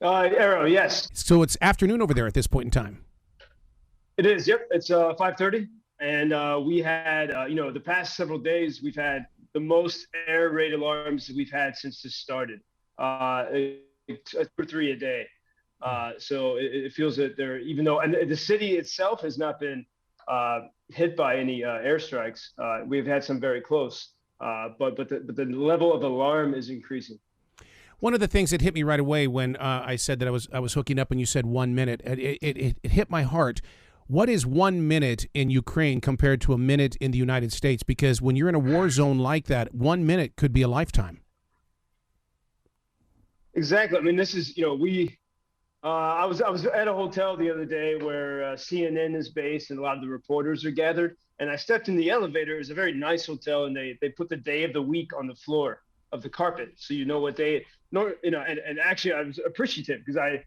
Arrow, yes. So it's afternoon over there at this point in time. It is. Yep. It's 5:30, and we had the past several days we've had the most air raid alarms we've had since this started. Two or three a day. So it feels that they're even though and the city itself has not been hit by any airstrikes. We've had some very close, but the level of alarm is increasing. One of the things that hit me right away when I said that I was hooking up and you said 1 minute, it hit my heart. What is 1 minute in Ukraine compared to a minute in the United States? Because when you're in a war zone like that, 1 minute could be a lifetime. Exactly. I mean, this is we. I was at a hotel the other day where CNN is based and a lot of the reporters are gathered. And I stepped in the elevator. It's a very nice hotel, and they put the day of the week on the floor of the carpet, so you know what day. No, and actually I was appreciative because I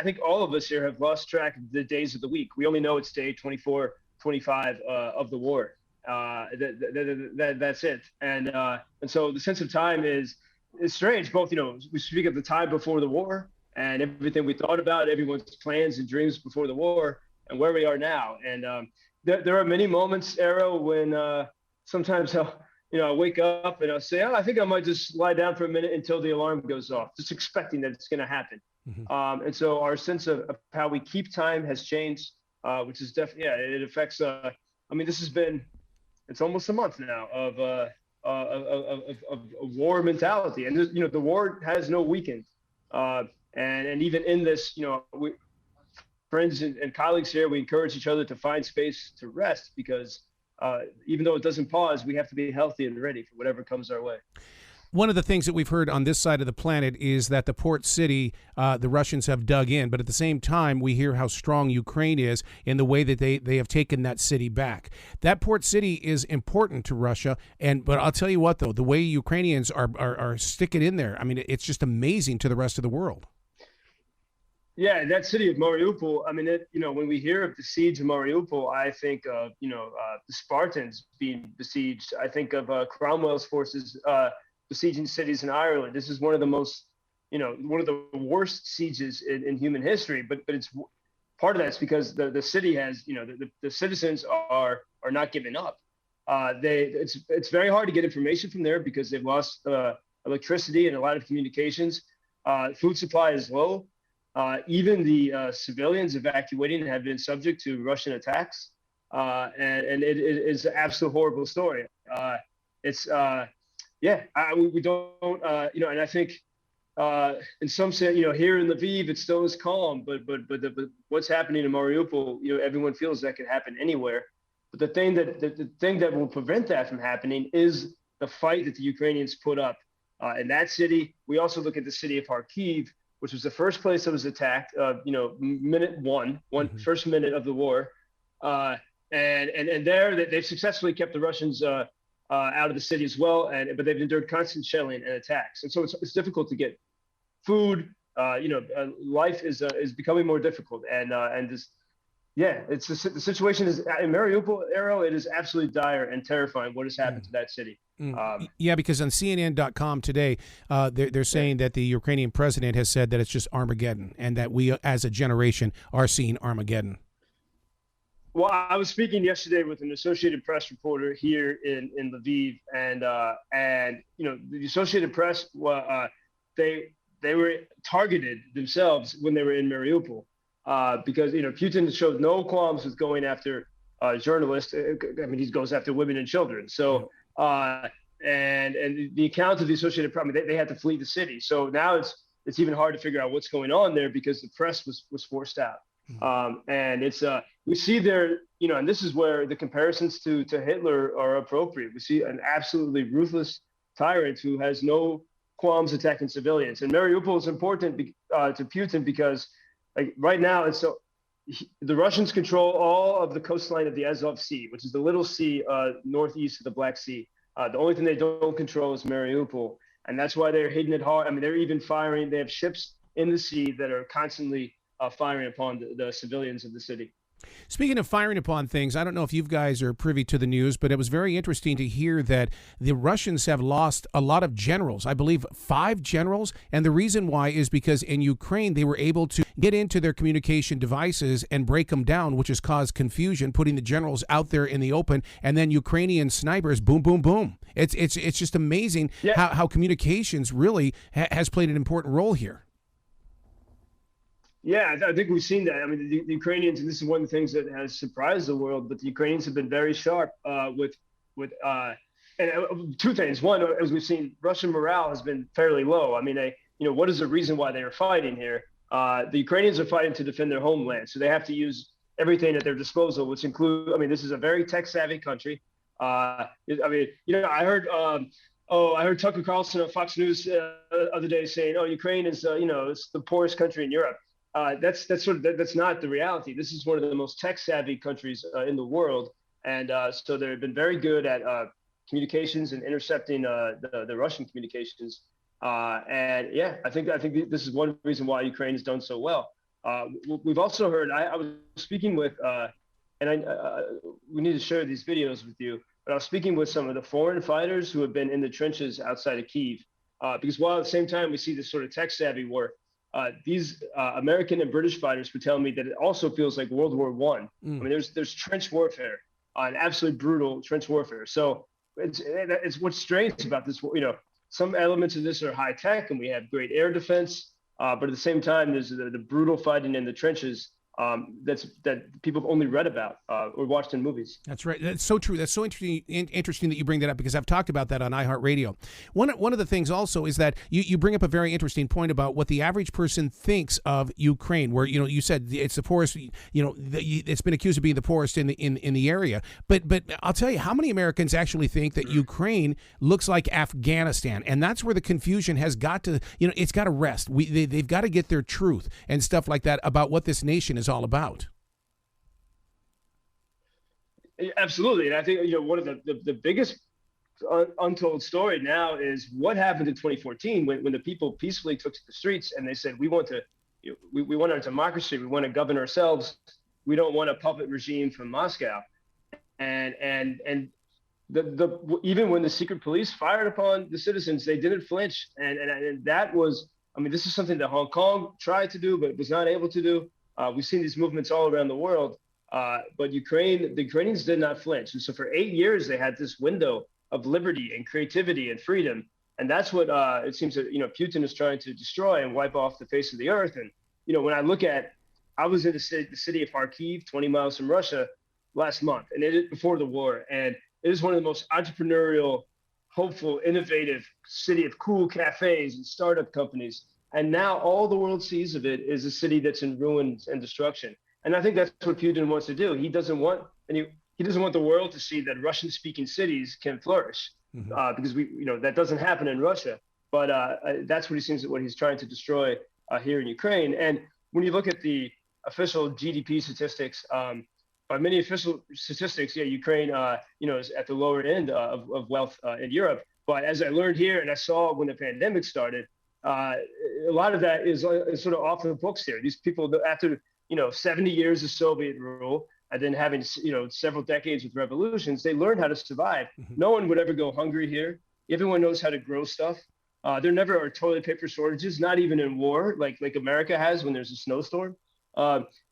think all of us here have lost track of the days of the week. We only know it's day 24, 25 of the war. That's it. And so the sense of time is strange. Both we speak of the time before the war and everything we thought about, everyone's plans and dreams before the war, and where we are now. And there are many moments, Arrow, when sometimes I wake up and I'll say, oh, I think I might just lie down for a minute until the alarm goes off, just expecting that it's going to happen. Mm-hmm. And so our sense of how we keep time has changed, which is definitely, it affects, this has been, it's almost a month now of war mentality. And, the war has no weekend. And even in this, we, friends and colleagues here, we encourage each other to find space to rest because even though it doesn't pause, we have to be healthy and ready for whatever comes our way. One of the things that we've heard on this side of the planet is that the port city, the Russians have dug in, but at the same time, we hear how strong Ukraine is in the way that they have taken that city back. That port city is important to Russia, but I'll tell you what, though, the way Ukrainians are sticking in there, I mean, it's just amazing to the rest of the world. Yeah, that city of Mariupol. I mean, when we hear of the siege of Mariupol, I think of the Spartans being besieged. I think of Cromwell's forces besieging cities in Ireland. This is one of the most, one of the worst sieges in human history. But it's part of that's because the city has, the citizens are not giving up. It's very hard to get information from there because they've lost electricity and a lot of communications. Food supply is low. Even the civilians evacuating have been subject to Russian attacks, and it is an absolute horrible story. We don't, and I think in some sense, here in Lviv, it still is calm, but what's happening in Mariupol, everyone feels that could happen anywhere. But the thing that will prevent that from happening is the fight that the Ukrainians put up in that city. We also look at the city of Kharkiv, which was the first place that was attacked, minute one, first minute of the war. And there they've successfully kept the Russians out of the city as well. But they've endured constant shelling and attacks. And so it's difficult to get food. Life is becoming more difficult. And this, the situation is in Mariupol, Arrow. It is absolutely dire and terrifying what has happened to that city. Because on CNN.com today, they're saying that the Ukrainian president has said that it's just Armageddon and that we as a generation are seeing Armageddon. Well, I was speaking yesterday with an Associated Press reporter here in Lviv, and the Associated Press, they were targeted themselves when they were in Mariupol because Putin showed no qualms with going after journalists. I mean, he goes after women and children. So. And the account of the Associated Press, they had to flee the city. So now it's even hard to figure out what's going on there because the press was forced out. And it's we see there, and this is where the comparisons to Hitler are appropriate. We see an absolutely ruthless tyrant who has no qualms attacking civilians. And Mariupol is important to Putin because, like right now, the Russians control all of the coastline of the Azov Sea, which is the little sea northeast of the Black Sea. The only thing they don't control is Mariupol, and that's why they're hitting it hard. I mean, they're even firing. They have ships in the sea that are constantly firing upon the civilians of the city. Speaking of firing upon things, I don't know if you guys are privy to the news, but it was very interesting to hear that the Russians have lost a lot of generals. I believe 5 generals. And the reason why is because in Ukraine, they were able to get into their communication devices and break them down, which has caused confusion, putting the generals out there in the open. And then Ukrainian snipers, boom, boom, boom. It's just amazing how communications really has played an important role here. Yeah, I think we've seen that. I mean, the Ukrainians, and this is one of the things that has surprised the world, but the Ukrainians have been very sharp and two things. One, as we've seen, Russian morale has been fairly low. I mean, what is the reason why they are fighting here? The Ukrainians are fighting to defend their homeland, so they have to use everything at their disposal, which include, I mean, this is a very tech-savvy country. I heard Tucker Carlson on Fox News the other day saying, "Oh, Ukraine is, it's the poorest country in Europe." That's not the reality. This is one of the most tech-savvy countries in the world, and so they've been very good at communications and intercepting the Russian communications. And yeah, I think this is one reason why Ukraine has done so well. We've also heard. I was speaking with, we need to share these videos with you. But I was speaking with some of the foreign fighters who have been in the trenches outside of Kyiv, because while at the same time we see this sort of tech-savvy war. These American and British fighters were telling me that it also feels like World War I. I mean, there's trench warfare, and absolutely brutal trench warfare. So it's what's strange about this. Some elements of this are high tech, and we have great air defense, but at the same time, there's the brutal fighting in the trenches. That people have only read about or watched in movies. That's right. That's so true. That's so interesting that you bring that up, because I've talked about that on iHeartRadio. One of the things also is that you bring up a very interesting point about what the average person thinks of Ukraine, where you said it's the poorest. It's been accused of being the poorest in the area. But I'll tell you, how many Americans actually think that Ukraine looks like Afghanistan, and that's where the confusion has got to. It's got to rest. They've got to get their truth and stuff like that about what this nation is all about. Absolutely. And I think one of the biggest untold story now is what happened in 2014 when the people peacefully took to the streets and they said, we want our democracy, we want to govern ourselves, we don't want a puppet regime from Moscow. And even when the secret police fired upon the citizens, they didn't flinch. And that was, I mean, this is something that Hong Kong tried to do but was not able to do. We've seen these movements all around the world, but the Ukrainians did not flinch. And so for 8 years, they had this window of liberty and creativity and freedom. And that's what it seems that, Putin is trying to destroy and wipe off the face of the earth. And, when I look at, I was in the city of Kharkiv, 20 miles from Russia last month, and it is before the war. And it is one of the most entrepreneurial, hopeful, innovative city of cool cafes and startup companies. And now all the world sees of it is a city that's in ruins and destruction. And I think that's what Putin wants to do. He doesn't want the world to see that Russian-speaking cities can flourish, because that doesn't happen in Russia. But that's what he's trying to destroy here in Ukraine. And when you look at the official GDP statistics, by many official statistics, Ukraine, is at the lower end of wealth in Europe. But as I learned here, and I saw when the pandemic started, a lot of that is sort of off the books here. These people, after 70 years of Soviet rule, and then having several decades of revolutions, they learned how to survive. No one would ever go hungry here. Everyone knows how to grow stuff. There never are toilet paper shortages, not even in war, like America has when there's a snowstorm.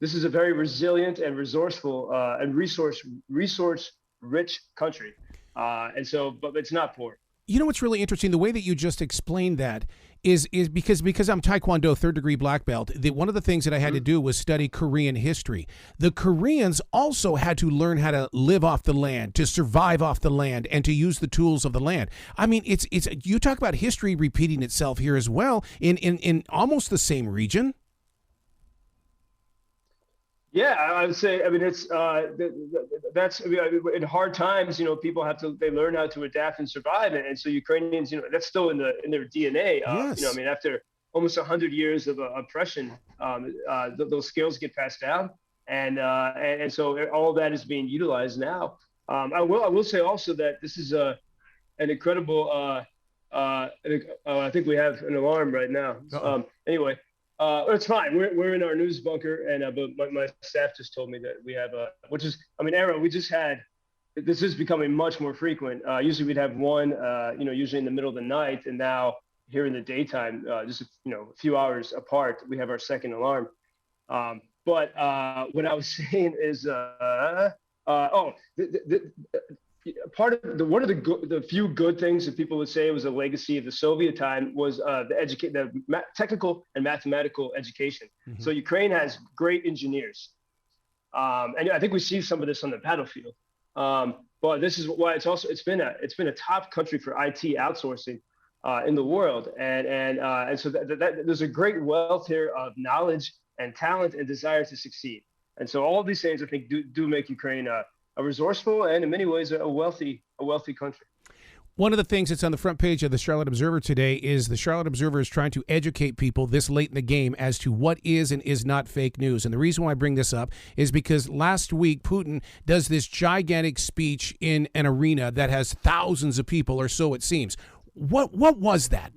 This is a very resilient and resourceful and resource-rich country, but it's not poor. What's really interesting, the way that you just explained that is because I'm Taekwondo 3rd degree black belt. One of the things that I had to do was study Korean history. The Koreans also had to learn how to live off the land, to survive off the land, and to use the tools of the land. I mean, it's you talk about history repeating itself here as well in almost the same region. Yeah, I would say. I mean, it's in hard times. People they learn how to adapt and survive, and so Ukrainians, that's still in their DNA. Yes. After almost 100 years of oppression, those skills get passed down, and so all of that is being utilized now. I will say also that this is an incredible. I think we have an alarm right now. Anyway. It's fine. We're in our news bunker, and but my staff just told me that we have which is, I mean, Aaron, we just had. This is becoming much more frequent. Usually we'd have one, usually in the middle of the night, and now here in the daytime, just a few hours apart, we have our second alarm. But what I was saying is, part of one of the few good things that people would say was a legacy of the Soviet time was the technical and mathematical education. Mm-hmm. So Ukraine has great engineers, and I think we see some of this on the battlefield. But this is why it's been a top country for IT outsourcing in the world, and so there's a great wealth here of knowledge and talent and desire to succeed. And so all of these things I think do make Ukraine a resourceful and in many ways a wealthy country. One of the things that's on the front page of the Charlotte Observer today is the Charlotte Observer is trying to educate people this late in the game as to what is and is not fake news. And the reason why I bring this up is because last week Putin does this gigantic speech in an arena that has thousands of people, or so it seems. What was that?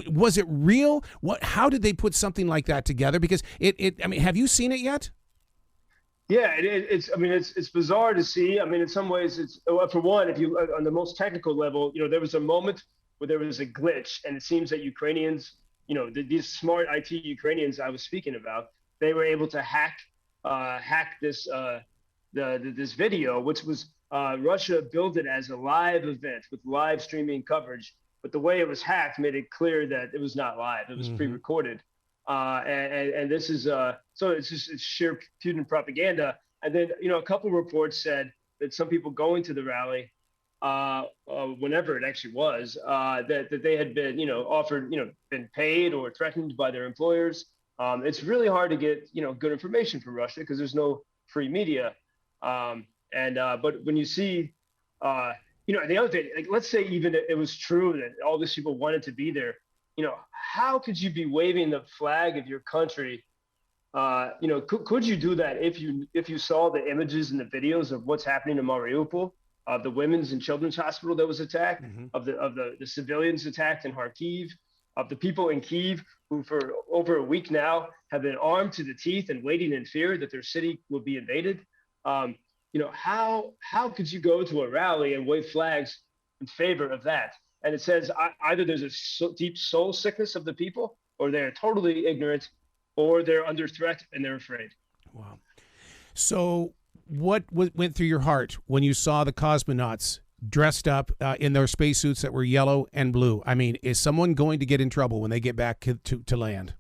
Was it real? How did they put something like that together? Because I mean, have you seen it yet? Yeah, it's bizarre to see. I mean, in some ways, it's for one, if you on the most technical level, there was a moment where there was a glitch, and it seems that Ukrainians, these smart IT Ukrainians I was speaking about, they were able to hack this this video, which was Russia billed it as a live event with live streaming coverage, but the way it was hacked made it clear that it was not live; it was pre-recorded. And this is so it's sheer Putin propaganda. And then a couple of reports said that some people going to the rally, whenever it actually was, that they had been offered been paid or threatened by their employers. It's really hard to get good information from Russia because there's no free media. But when you see the other thing, like let's say even it was true that all these people wanted to be there. How could you be waving the flag of your country? Could you do that if you saw the images and the videos of what's happening in Mariupol, of the women's and children's hospital that was attacked, of the civilians attacked in Kharkiv, of the people in Kyiv who for over a week now have been armed to the teeth and waiting in fear that their city will be invaded? How could you go to a rally and wave flags in favor of that? And it says either there's a deep soul sickness of the people, or they're totally ignorant, or they're under threat and they're afraid. Wow. So what went through your heart when you saw the cosmonauts dressed up in their spacesuits that were yellow and blue? I mean, is someone going to get in trouble when they get back to land?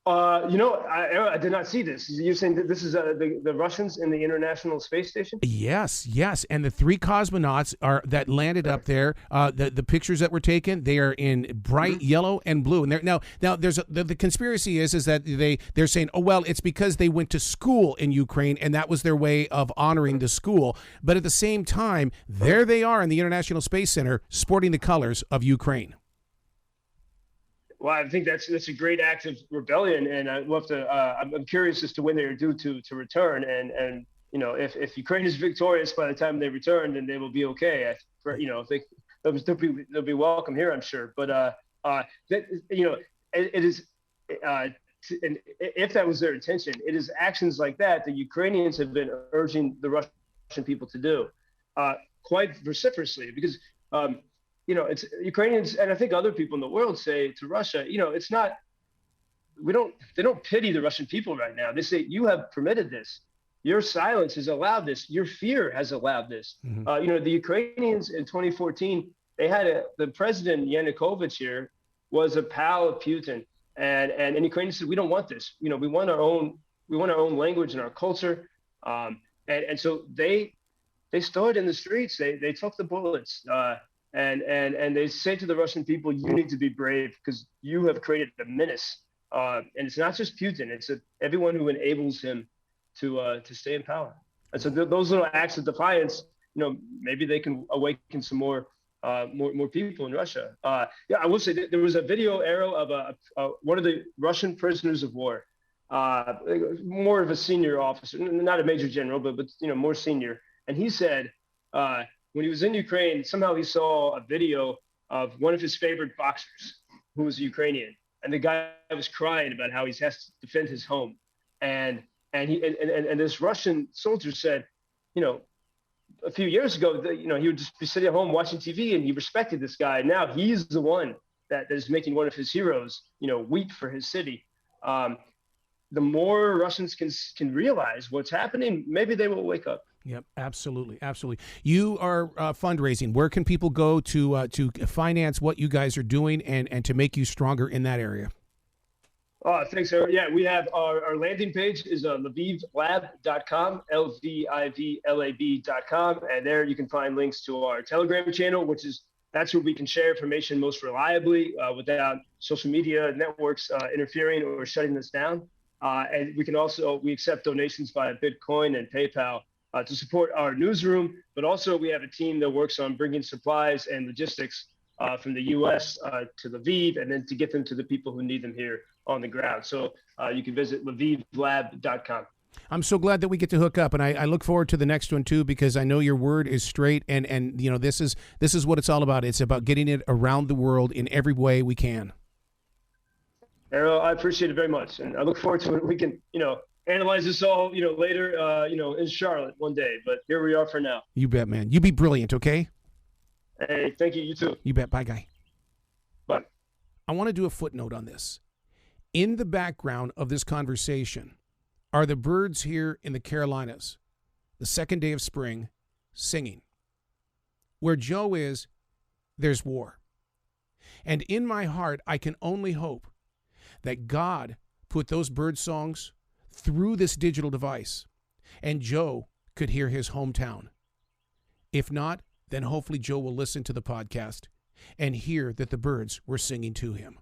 I did not see this. You're saying that this is the Russians in the International Space Station? Yes. And the three cosmonauts that landed up there. The pictures that were taken, they are in bright yellow and blue. And now there's the conspiracy is that they're saying, oh well, it's because they went to school in Ukraine and that was their way of honoring the school. But at the same time, there they are in the International Space Center, sporting the colors of Ukraine. Well, I think that's a great act of rebellion, and I'd love to. I'm curious as to when they're due to return, and if Ukraine is victorious by the time they return, then they will be okay. They'll be welcome here, I'm sure. But it is, and if that was their intention, it is actions like that Ukrainians have been urging the Russian people to do, quite vociferously, because. It's Ukrainians, and I think other people in the world say to Russia, it's not, they don't pity the Russian people right now. They say, you have permitted this. Your silence has allowed this. Your fear has allowed this. The Ukrainians in 2014, they had the president Yanukovych here was a pal of Putin. And Ukrainians said, we don't want this. We want our own language and our culture. And so they stood in the streets. They took the bullets. And they say to the Russian people, you need to be brave because you have created a menace. And it's not just Putin; it's everyone who enables him to stay in power. And so those little acts of defiance, maybe they can awaken some more people in Russia. I will say that there was a video arrow of one of the Russian prisoners of war, more of a senior officer, not a major general, but more senior, and he said. When he was in Ukraine, somehow he saw a video of one of his favorite boxers, who was Ukrainian. and the guy was crying about how he has to defend his home, and this Russian soldier said, a few years ago, he would just be sitting at home watching TV, and he respected this guy. Now he's the one that is making one of his heroes, weep for his city. The more Russians can realize what's happening, maybe they will wake up. Yep, absolutely, absolutely. You are fundraising. Where can people go to finance what you guys are doing and to make you stronger in that area? Thanks, Eric. Yeah, we have our landing page is LvivLab.com, LvivLab.com, and there you can find links to our Telegram channel, that's where we can share information most reliably without social media networks interfering or shutting us down. And we accept donations via Bitcoin and PayPal to support our newsroom, but also we have a team that works on bringing supplies and logistics from the U.S. To Lviv, and then to get them to the people who need them here on the ground. So you can visit LvivLab.com. I'm so glad that we get to hook up, and I look forward to the next one too, because I know your word is straight, and this is what it's all about. It's about getting it around the world in every way we can. Errol, I appreciate it very much, and I look forward to it. We can analyze this all later in Charlotte one day, but here we are for now. You bet, man. You be brilliant, okay? Hey, thank you. You too. You bet. Bye, guy. Bye. I want to do a footnote on this. In the background of this conversation are the birds here in the Carolinas, the second day of spring, singing. Where Joe is, there's war. And in my heart, I can only hope that God put those bird songs through this digital device, and Joe could hear his hometown. If not, then hopefully Joe will listen to the podcast and hear that the birds were singing to him.